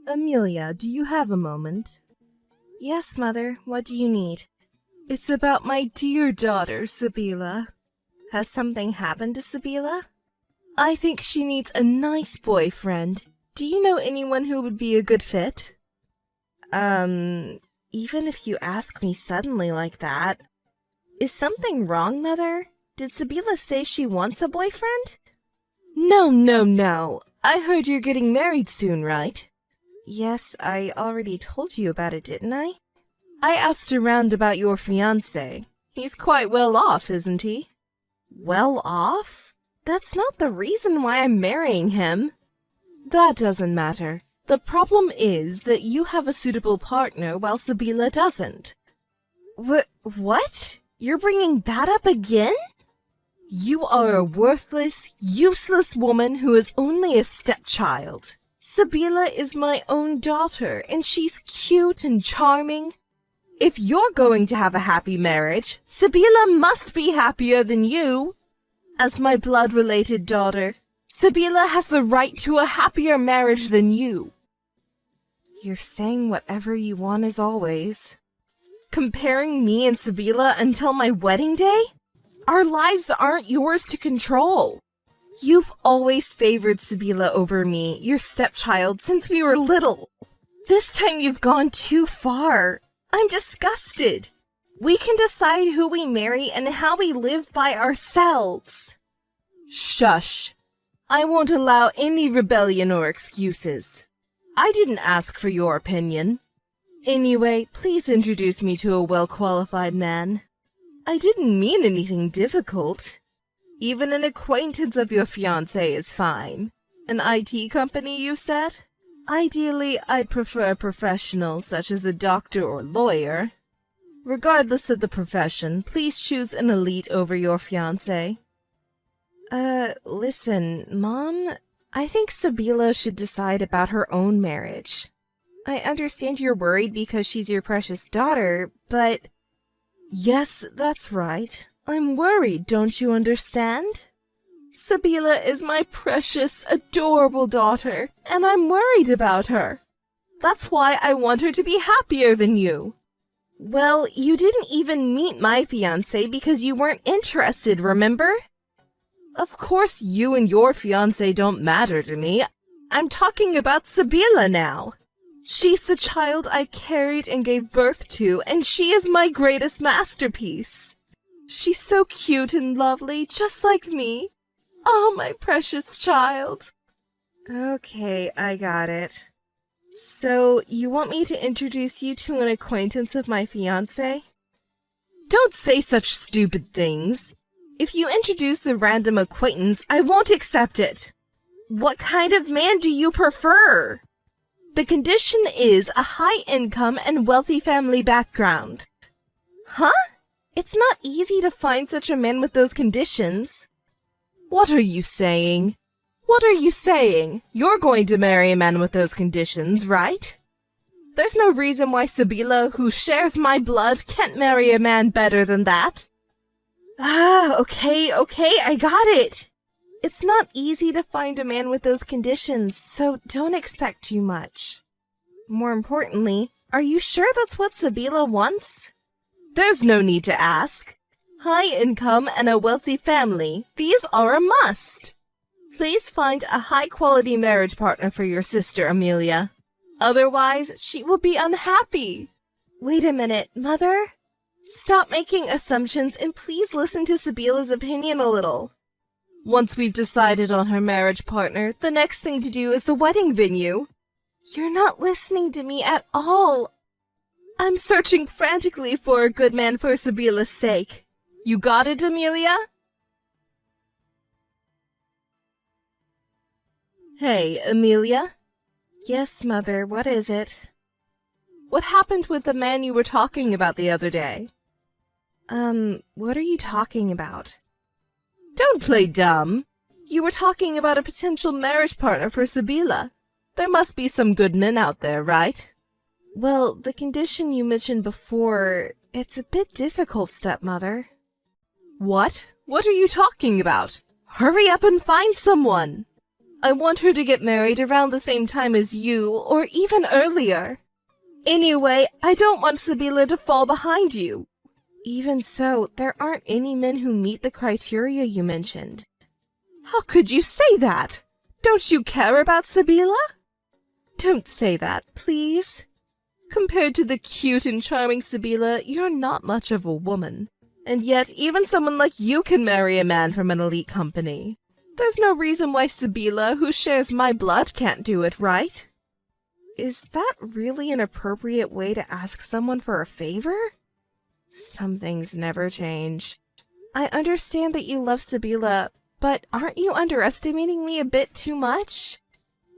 Amelia, do you have a moment? Yes, Mother. What do you need? It's about my dear daughter, Sabila. Has something happened to Sabila? I think she needs a nice boyfriend. Do you know anyone who would be a good fit? Even if you ask me suddenly like that. Is something wrong, Mother? Did Sabila say she wants a boyfriend? No. I heard you're getting married soon, right? Yes, I already told you about it, didn't I? I asked around about your fiancé. He's quite well off, isn't he? Well off? That's not the reason why I'm marrying him. That doesn't matter. The problem is that you have a suitable partner while Sabila doesn't. What? You're bringing that up again? You are a worthless, useless woman who is only a stepchild. Sabila is my own daughter, and she's cute and charming. If you're going to have a happy marriage, Sabila must be happier than you. As my blood-related daughter, Sabila has the right to a happier marriage than you. You're saying whatever you want as always. Comparing me and Sabila until my wedding day? Our lives aren't yours to control. You've always favored Sabila over me, your stepchild, since we were little. This time you've gone too far. I'm disgusted. We can decide who we marry and how we live by ourselves. Shush. I won't allow any rebellion or excuses. I didn't ask for your opinion. Anyway, please introduce me to a well-qualified man. I didn't mean anything difficult. Even an acquaintance of your fiancé is fine. An IT company, you said? Ideally, I'd prefer a professional such as a doctor or lawyer. Regardless of the profession, please choose an elite over your fiancé. Listen, Mom, I think Sabila should decide about her own marriage. I understand you're worried because she's your precious daughter, but... Yes, that's right. I'm worried, don't you understand? Sabila is my precious, adorable daughter, and I'm worried about her. That's why I want her to be happier than you. Well, you didn't even meet my fiancé because you weren't interested, remember? Of course you and your fiancé don't matter to me. I'm talking about Sabila now. She's the child I carried and gave birth to, and she is my greatest masterpiece. She's so cute and lovely, just like me. Oh, my precious child. Okay, I got it. So, you want me to introduce you to an acquaintance of my fiancé? Don't say such stupid things. If you introduce a random acquaintance, I won't accept it. What kind of man do you prefer? The condition is a high income and wealthy family background. Huh? It's not easy to find such a man with those conditions. What are you saying? What are you saying? You're going to marry a man with those conditions, right? There's no reason why Sabila, who shares my blood, can't marry a man better than that. Okay, I got it. It's not easy to find a man with those conditions, so don't expect too much. More importantly, are you sure that's what Sabila wants? There's no need to ask. High income and a wealthy family, these are a must. Please find a high-quality marriage partner for your sister, Amelia. Otherwise, she will be unhappy. Wait a minute, Mother? Stop making assumptions and please listen to Sabila's opinion a little. Once we've decided on her marriage partner, the next thing to do is the wedding venue. You're not listening to me at all. I'm searching frantically for a good man for Sabila's sake. You got it, Amelia? Hey, Amelia? Yes, Mother, what is it? What happened with the man you were talking about the other day? What are you talking about? Don't play dumb. You were talking about a potential marriage partner for Sabila. There must be some good men out there, right? Well, the condition you mentioned before, it's a bit difficult, stepmother. What? What are you talking about? Hurry up and find someone! I want her to get married around the same time as you, or even earlier. Anyway, I don't want Sabila to fall behind you. Even so, there aren't any men who meet the criteria you mentioned. How could you say that? Don't you care about Sabila? Don't say that, please. Compared to the cute and charming Sabila, you're not much of a woman. And yet, even someone like you can marry a man from an elite company. There's no reason why Sabila, who shares my blood, can't do it, right? Is that really an appropriate way to ask someone for a favor? Some things never change. I understand that you love Sabila, but aren't you underestimating me a bit too much?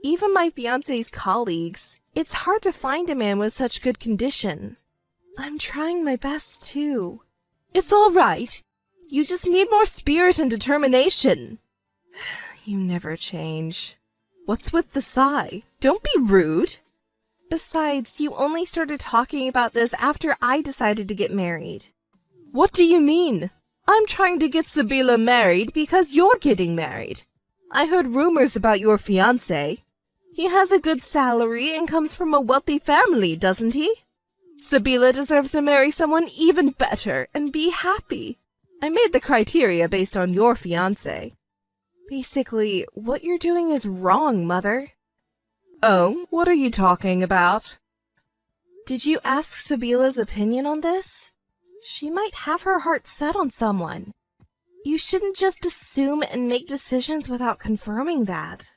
Even my fiancé's colleagues, it's hard to find a man with such good condition. I'm trying my best too. It's all right. You just need more spirit and determination. You never change. What's with the sigh? Don't be rude. Besides, you only started talking about this after I decided to get married. What do you mean? I'm trying to get Sabila married because you're getting married. I heard rumors about your fiancé. He has a good salary and comes from a wealthy family, doesn't he? Sabila deserves to marry someone even better and be happy. I made the criteria based on your fiancé. Basically, what you're doing is wrong, Mother. Oh, what are you talking about? Did you ask Sabila's opinion on this? She might have her heart set on someone. You shouldn't just assume and make decisions without confirming that.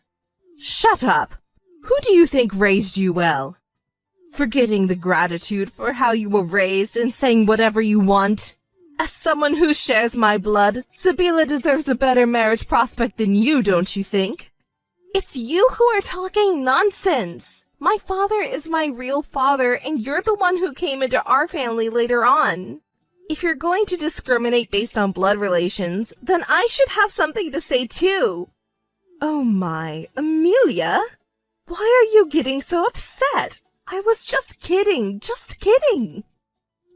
Shut up! Who do you think raised you well? Forgetting the gratitude for how you were raised and saying whatever you want. As someone who shares my blood, Sabila deserves a better marriage prospect than you, don't you think? It's you who are talking nonsense. My father is my real father, and you're the one who came into our family later on. If you're going to discriminate based on blood relations, then I should have something to say too. Oh my, Amelia? Why are you getting so upset? I was just kidding,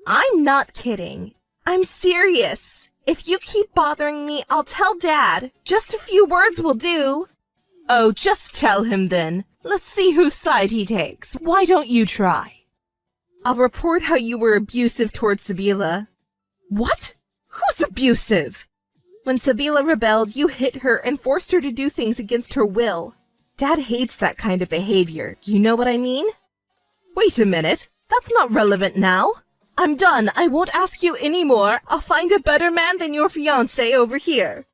I'm not kidding. I'm serious. If you keep bothering me, I'll tell Dad. Just a few words will do. Oh, just tell him then. Let's see whose side he takes. Why don't you try? I'll report how you were abusive towards Sabila. What? Who's abusive? When Sabila rebelled, you hit her and forced her to do things against her will. Dad hates that kind of behavior. You know what I mean? Wait a minute. That's not relevant now. I'm done. I won't ask you anymore. I'll find a better man than your fiancé over here.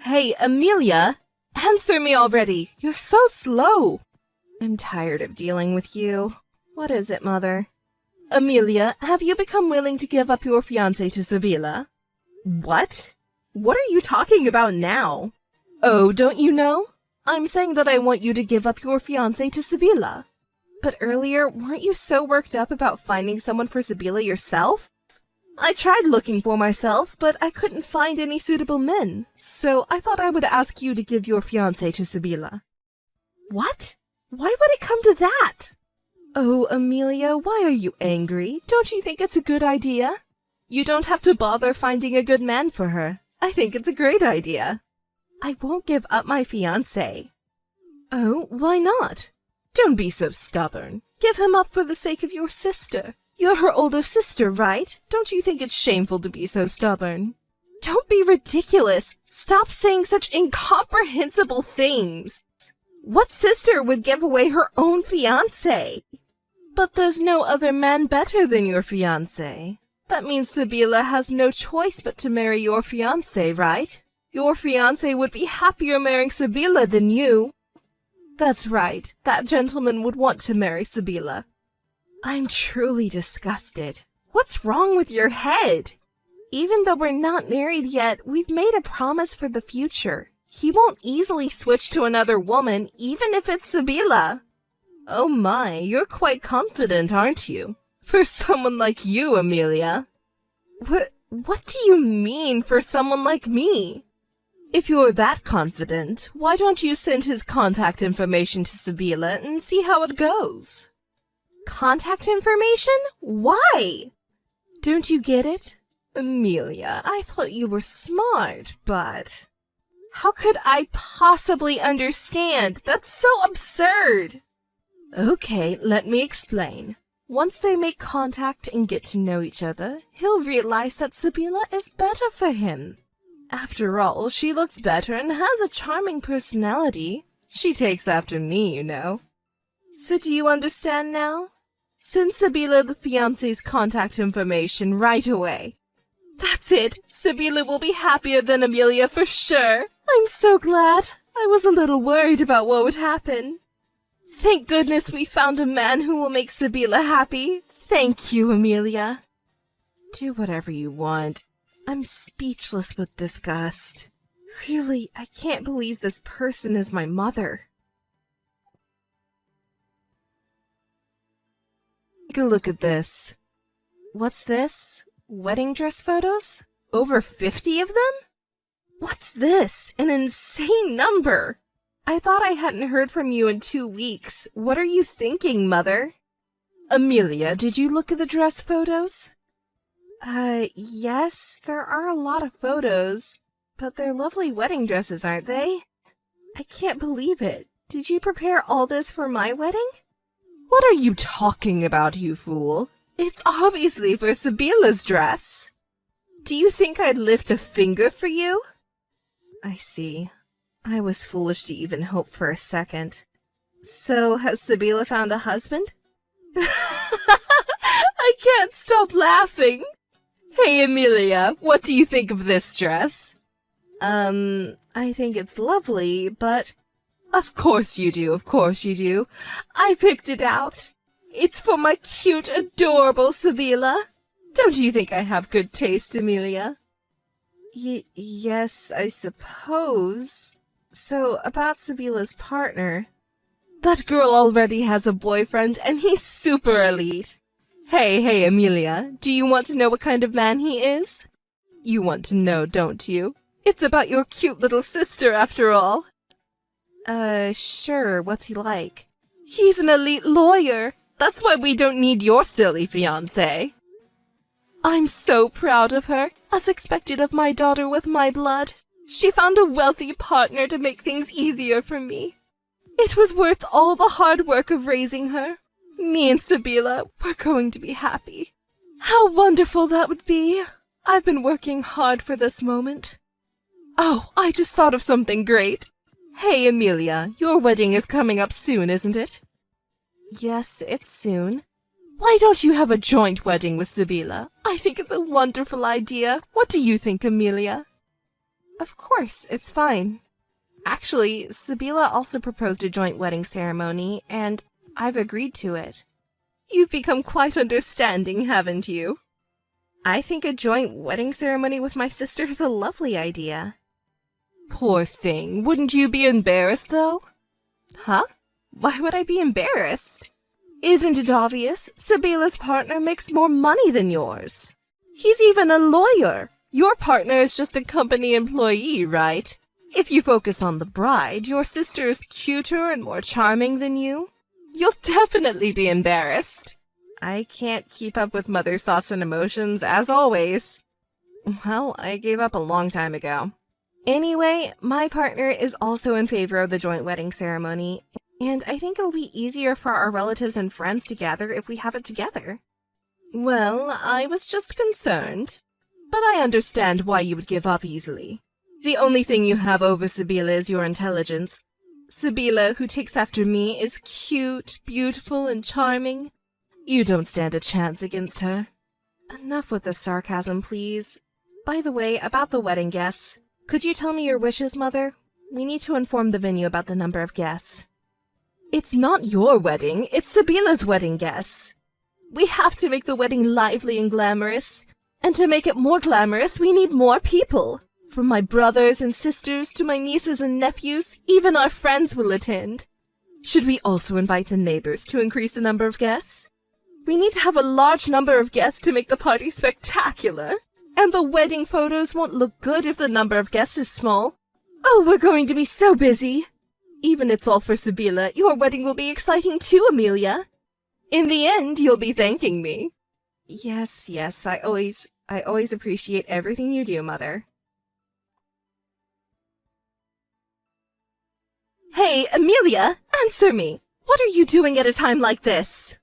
Hey, Amelia, answer me already. You're so slow. I'm tired of dealing with you. What is it, Mother? Amelia, have you become willing to give up your fiancé to Sabila? What? What are you talking about now? Oh, don't you know? I'm saying that I want you to give up your fiancé to Sabila. But earlier, weren't you so worked up about finding someone for Sabila yourself? I tried looking for myself, but I couldn't find any suitable men, so I thought I would ask you to give your fiancé to Sabila. What? Why would it come to that? Oh, Amelia, why are you angry? Don't you think it's a good idea? You don't have to bother finding a good man for her. I think it's a great idea. I won't give up my fiancé. Oh, why not? Don't be so stubborn. Give him up for the sake of your sister. You're her older sister, right? Don't you think it's shameful to be so stubborn? Don't be ridiculous. Stop saying such incomprehensible things. What sister would give away her own fiancé? But there's no other man better than your fiancé. That means Sabila has no choice but to marry your fiancé, right? Your fiancé would be happier marrying Sabila than you. That's right. That gentleman would want to marry Sabila. I'm truly disgusted. What's wrong with your head? Even though we're not married yet, we've made a promise for the future. He won't easily switch to another woman, even if it's Sabila. Oh my, you're quite confident, aren't you? For someone like you, Amelia. What do you mean, for someone like me? If you're that confident, why don't you send his contact information to Sabila and see how it goes? Contact information? Why? Don't you get it? Amelia, I thought you were smart, but... How could I possibly understand? That's so absurd! Okay, let me explain. Once they make contact and get to know each other, he'll realize that Sibila is better for him. After all, she looks better and has a charming personality. She takes after me, you know. So do you understand now? Send Sibila the fiancé's contact information right away. That's it. Sibila will be happier than Amelia for sure. I'm so glad. I was a little worried about what would happen. Thank goodness we found a man who will make Sibila happy. Thank you, Amelia. Do whatever you want. I'm speechless with disgust. Really, I can't believe this person is my mother. Take a look at this. What's this? Wedding dress photos? Over 50 of them? What's this? An insane number! I thought I hadn't heard from you in 2 weeks. What are you thinking, Mother? Amelia, did you look at the dress photos? Yes, there are a lot of photos, but they're lovely wedding dresses, aren't they? I can't believe it. Did you prepare all this for my wedding? What are you talking about, you fool? It's obviously for Sibila's dress. Do you think I'd lift a finger for you? I see. I was foolish to even hope for a second. So, has Sibila found a husband? I can't stop laughing. Hey, Amelia, what do you think of this dress? I think it's lovely, but... Of course you do, of course you do. I picked it out. It's for my cute, adorable Sibila. Don't you think I have good taste, Amelia? Yes, I suppose. So, about Sibila's partner. That girl already has a boyfriend, and he's super elite. Hey, Amelia, do you want to know what kind of man he is? You want to know, don't you? It's about your cute little sister, after all. Sure, what's he like? He's an elite lawyer. That's why we don't need your silly fiancé. I'm so proud of her, as expected of my daughter with my blood. She found a wealthy partner to make things easier for me. It was worth all the hard work of raising her. Me and Sibila were going to be happy. How wonderful that would be. I've been working hard for this moment. Oh, I just thought of something great. Hey, Amelia, your wedding is coming up soon, isn't it? Yes, it's soon. Why don't you have a joint wedding with Sibila? I think it's a wonderful idea. What do you think, Amelia? Of course, it's fine. Actually, Sibila also proposed a joint wedding ceremony, and I've agreed to it. You've become quite understanding, haven't you? I think a joint wedding ceremony with my sister is a lovely idea. Poor thing. Wouldn't you be embarrassed, though? Huh? Why would I be embarrassed? Isn't it obvious? Sibila's partner makes more money than yours. He's even a lawyer. Your partner is just a company employee, right? If you focus on the bride, your sister is cuter and more charming than you. You'll definitely be embarrassed. I can't keep up with mother's thoughts and emotions, as always. Well, I gave up a long time ago. Anyway, my partner is also in favor of the joint wedding ceremony, and I think it'll be easier for our relatives and friends to gather if we have it together. Well, I was just concerned, but I understand why you would give up easily. The only thing you have over Sibila is your intelligence. Sibila, who takes after me, is cute, beautiful, and charming. You don't stand a chance against her. Enough with the sarcasm, please. By the way, about the wedding guests, could you tell me your wishes, Mother? We need to inform the venue about the number of guests. It's not your wedding, it's Sibila's wedding guests. We have to make the wedding lively and glamorous. And to make it more glamorous, we need more people. From my brothers and sisters to my nieces and nephews, even our friends will attend. Should we also invite the neighbors to increase the number of guests? We need to have a large number of guests to make the party spectacular. And the wedding photos won't look good if the number of guests is small. Oh, we're going to be so busy. Even it's all for Sibila, your wedding will be exciting too, Amelia. In the end, you'll be thanking me. Yes, I I always appreciate everything you do, Mother. Hey, Amelia, answer me! What are you doing at a time like this?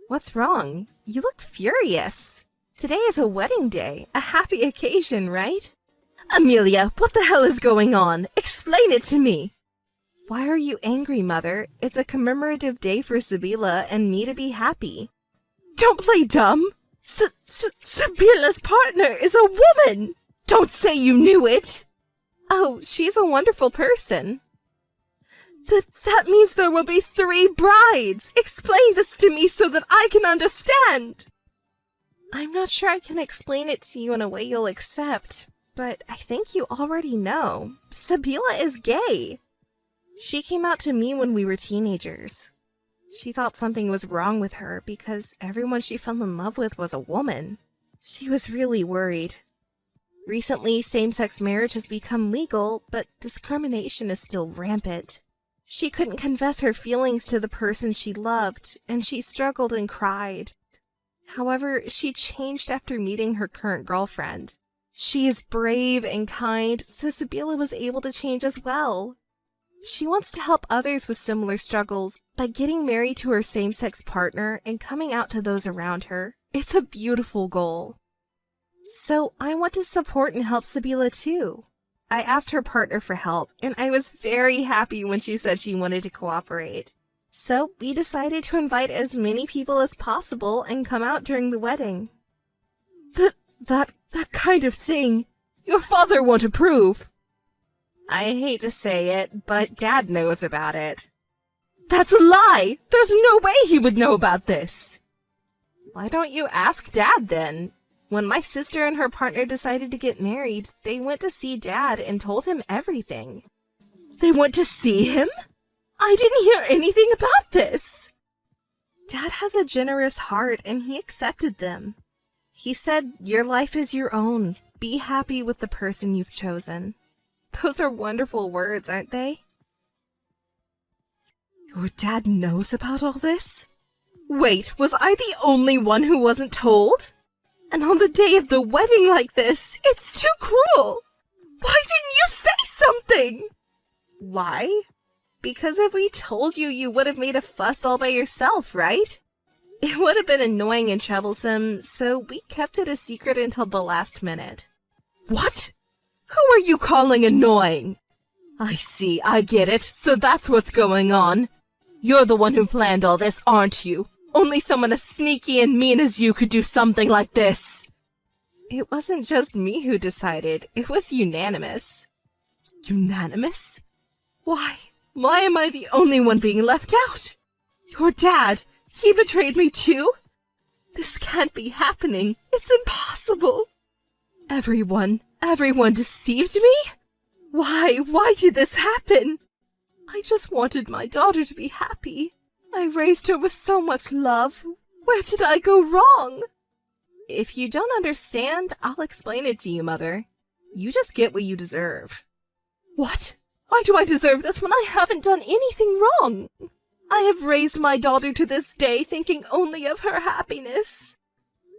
What's wrong? You look furious. Today is a wedding day, a happy occasion, right? Amelia, what the hell is going on? Explain it to me! Why are you angry, Mother? It's a commemorative day for Sabila and me to be happy. Don't play dumb! Sabila's partner is a woman! Don't say you knew it! Oh, she's a wonderful person. That means there will be 3 brides! Explain this to me so that I can understand! I'm not sure I can explain it to you in a way you'll accept, but I think you already know. Sabila is gay. She came out to me when we were teenagers. She thought something was wrong with her because everyone she fell in love with was a woman. She was really worried. Recently, same-sex marriage has become legal, but discrimination is still rampant. She couldn't confess her feelings to the person she loved, and she struggled and cried. However, she changed after meeting her current girlfriend. She is brave and kind, so Sabila was able to change as well. She wants to help others with similar struggles by getting married to her same-sex partner and coming out to those around her. It's a beautiful goal. So I want to support and help Sabila too. I asked her partner for help, and I was very happy when she said she wanted to cooperate. So we decided to invite as many people as possible and come out during the wedding. That kind of thing, your father won't approve. I hate to say it, but Dad knows about it. That's a lie! There's no way he would know about this! Why don't you ask Dad then? When my sister and her partner decided to get married, they went to see Dad and told him everything. They went to see him? I didn't hear anything about this! Dad has a generous heart and he accepted them. He said, your life is your own. Be happy with the person you've chosen. Those are wonderful words, aren't they? Your dad knows about all this? Wait, was I the only one who wasn't told? And on the day of the wedding like this, it's too cruel! Why didn't you say something? Why? Because if we told you, you would have made a fuss all by yourself, right? It would have been annoying and troublesome, so we kept it a secret until the last minute. What? Who are you calling annoying? I see, I get it, so that's what's going on. You're the one who planned all this, aren't you? Only someone as sneaky and mean as you could do something like this. It wasn't just me who decided, it was unanimous. Unanimous? Why am I the only one being left out? Your dad, he betrayed me too? This can't be happening, it's impossible. Everyone deceived me? Why did this happen? I just wanted my daughter to be happy. I raised her with so much love. Where did I go wrong? If you don't understand, I'll explain it to you, Mother. You just get what you deserve. What? Why do I deserve this when I haven't done anything wrong? I have raised my daughter to this day thinking only of her happiness.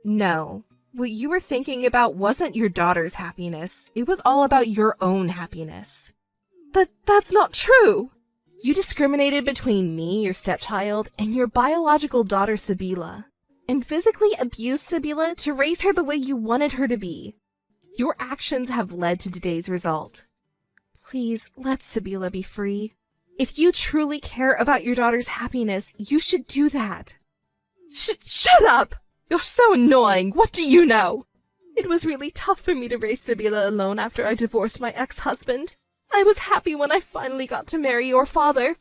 No. What you were thinking about wasn't your daughter's happiness. It was all about your own happiness. That's not true! You discriminated between me, your stepchild, and your biological daughter, Sabila, and physically abused Sabila to raise her the way you wanted her to be. Your actions have led to today's result. Please, let Sabila be free. If you truly care about your daughter's happiness, you should do that. Shut up! You're so annoying! What do you know? It was really tough for me to raise Sabila alone after I divorced my ex-husband. I was happy when I finally got to marry your father.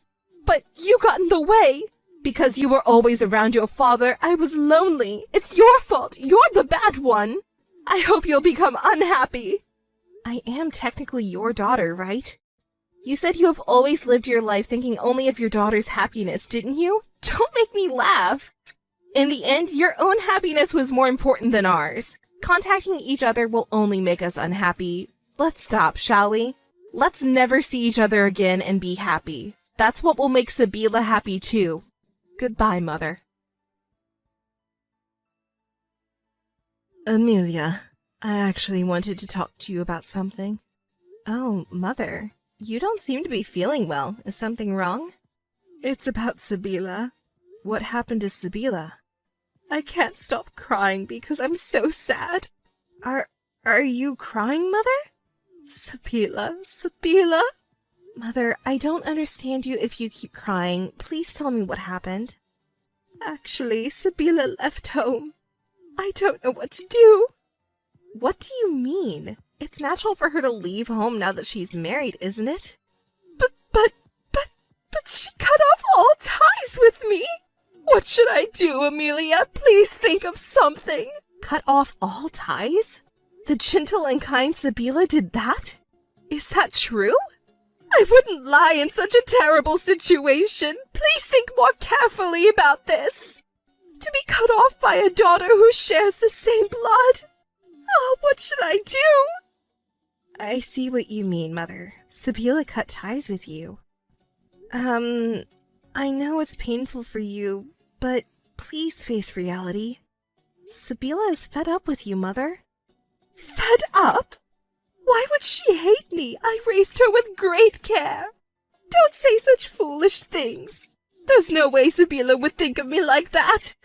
But you got in the way! Because you were always around your father, I was lonely. It's your fault! You're the bad one! I hope you'll become unhappy! I am technically your daughter, right? You said you have always lived your life thinking only of your daughter's happiness, didn't you? Don't make me laugh! In the end, your own happiness was more important than ours. Contacting each other will only make us unhappy. Let's stop, shall we? Let's never see each other again and be happy. That's what will make Sabila happy too. Goodbye, Mother. Amelia, I actually wanted to talk to you about something. Oh, Mother, you don't seem to be feeling well. Is something wrong? It's about Sabila. What happened to Sabila? I can't stop crying because I'm so sad. Are you crying, Mother? Sabila? Mother, I don't understand you if you keep crying. Please tell me what happened. Actually, Sabila left home. I don't know what to do. What do you mean? It's natural for her to leave home now that she's married, isn't it? But she cut off all ties with me. What should I do, Amelia? Please think of something. Cut off all ties? The gentle and kind Sabila did that? Is that true? I wouldn't lie in such a terrible situation. Please think more carefully about this. To be cut off by a daughter who shares the same blood. Oh, what should I do? I see what you mean, Mother. Sabila cut ties with you. I know it's painful for you, but please face reality. Sabila is fed up with you, Mother. Fed up? Why would she hate me? I raised her with great care. Don't say such foolish things. There's no way Sabila would think of me like that.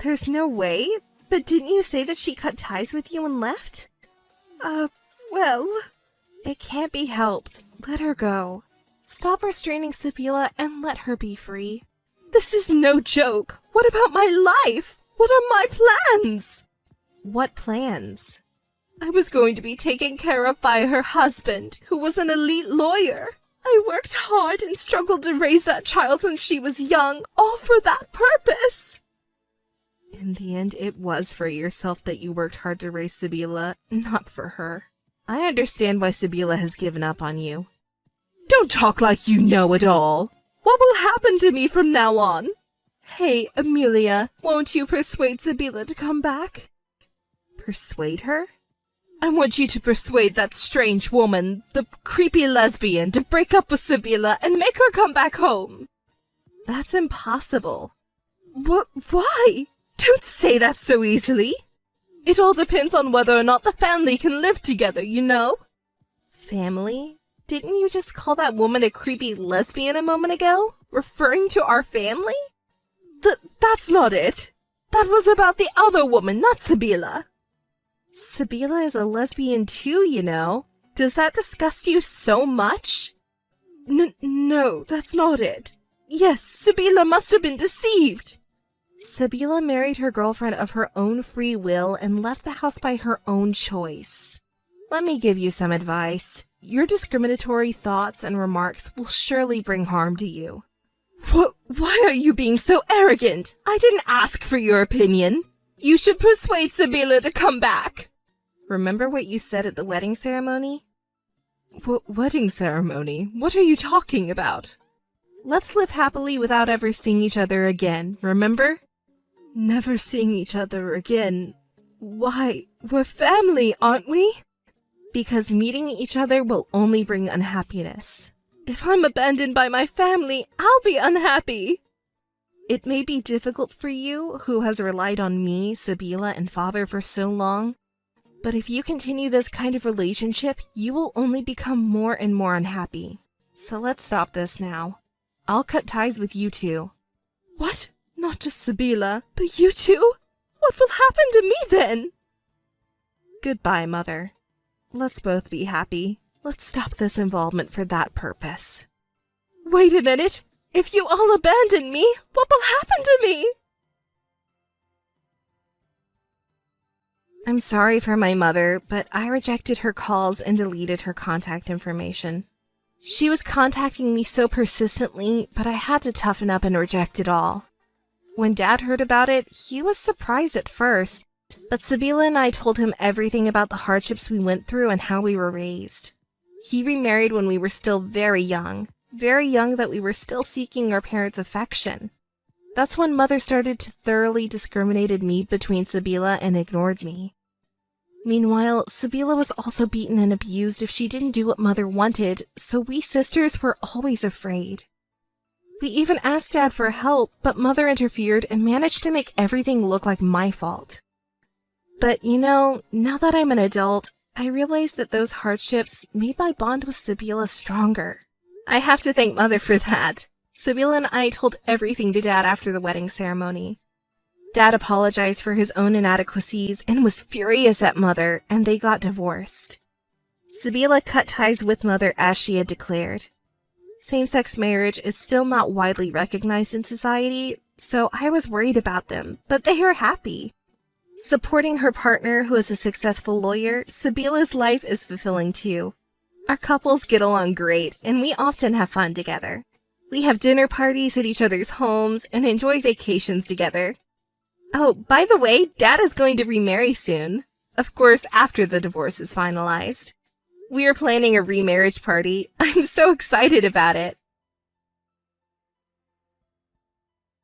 There's no way? But didn't you say that she cut ties with you and left? Well... It can't be helped. Let her go. Stop restraining Sabila and let her be free. This is no joke. What about my life? What are my plans? What plans? I was going to be taken care of by her husband, who was an elite lawyer. I worked hard and struggled to raise that child when she was young, all for that purpose. In the end, it was for yourself that you worked hard to raise Sabila, not for her. I understand why Sabila has given up on you. Don't talk like you know it all. What will happen to me from now on? Hey, Amelia, won't you persuade Sabila to come back? Persuade her? I want you to persuade that strange woman, the creepy lesbian, to break up with Sabila and make her come back home. That's impossible. Why? Don't say that so easily. It all depends on whether or not the family can live together, you know? Family? Didn't you just call that woman a creepy lesbian a moment ago? Referring to our family? That's not it. That was about the other woman, not Sabila. Sabila is a lesbian too, you know. Does that disgust you so much? No, that's not it. Yes, Sabila must have been deceived. Sabila married her girlfriend of her own free will and left the house by her own choice. Let me give you some advice. Your discriminatory thoughts and remarks will surely bring harm to you. Why are you being so arrogant? I didn't ask for your opinion. You should persuade Sabila to come back. Remember what you said at the wedding ceremony? Wedding ceremony? What are you talking about? Let's live happily without ever seeing each other again, remember? Never seeing each other again. Why, we're family, aren't we? Because meeting each other will only bring unhappiness. If I'm abandoned by my family, I'll be unhappy. It may be difficult for you, who has relied on me, Sabila, and Father for so long, but if you continue this kind of relationship, you will only become more and more unhappy. So let's stop this now. I'll cut ties with you two. What? Not just Sabila, but you two? What will happen to me then? Goodbye, Mother. Let's both be happy. Let's stop this involvement for that purpose. Wait a minute! If you all abandon me, what will happen to me? I'm sorry for my mother, but I rejected her calls and deleted her contact information. She was contacting me so persistently, but I had to toughen up and reject it all. When Dad heard about it, he was surprised at first, but Sabila and I told him everything about the hardships we went through and how we were raised. He remarried when we were still very young that we were still seeking our parents' affection. That's when Mother started to thoroughly discriminate me between Sabila and ignored me. Meanwhile, Sabila was also beaten and abused if she didn't do what Mother wanted, so we sisters were always afraid. We even asked Dad for help, but Mother interfered and managed to make everything look like my fault. But now that I'm an adult, I realize that those hardships made my bond with Sabila stronger. I have to thank Mother for that. Sabila and I told everything to Dad after the wedding ceremony. Dad apologized for his own inadequacies and was furious at Mother, and they got divorced. Sabila cut ties with Mother as she had declared. Same-sex marriage is still not widely recognized in society, so I was worried about them, but they are happy. Supporting her partner, who is a successful lawyer, Sabila's life is fulfilling too. Our couples get along great, and we often have fun together. We have dinner parties at each other's homes and enjoy vacations together. Oh, by the way, Dad is going to remarry soon. Of course, after the divorce is finalized. We are planning a remarriage party. I'm so excited about it.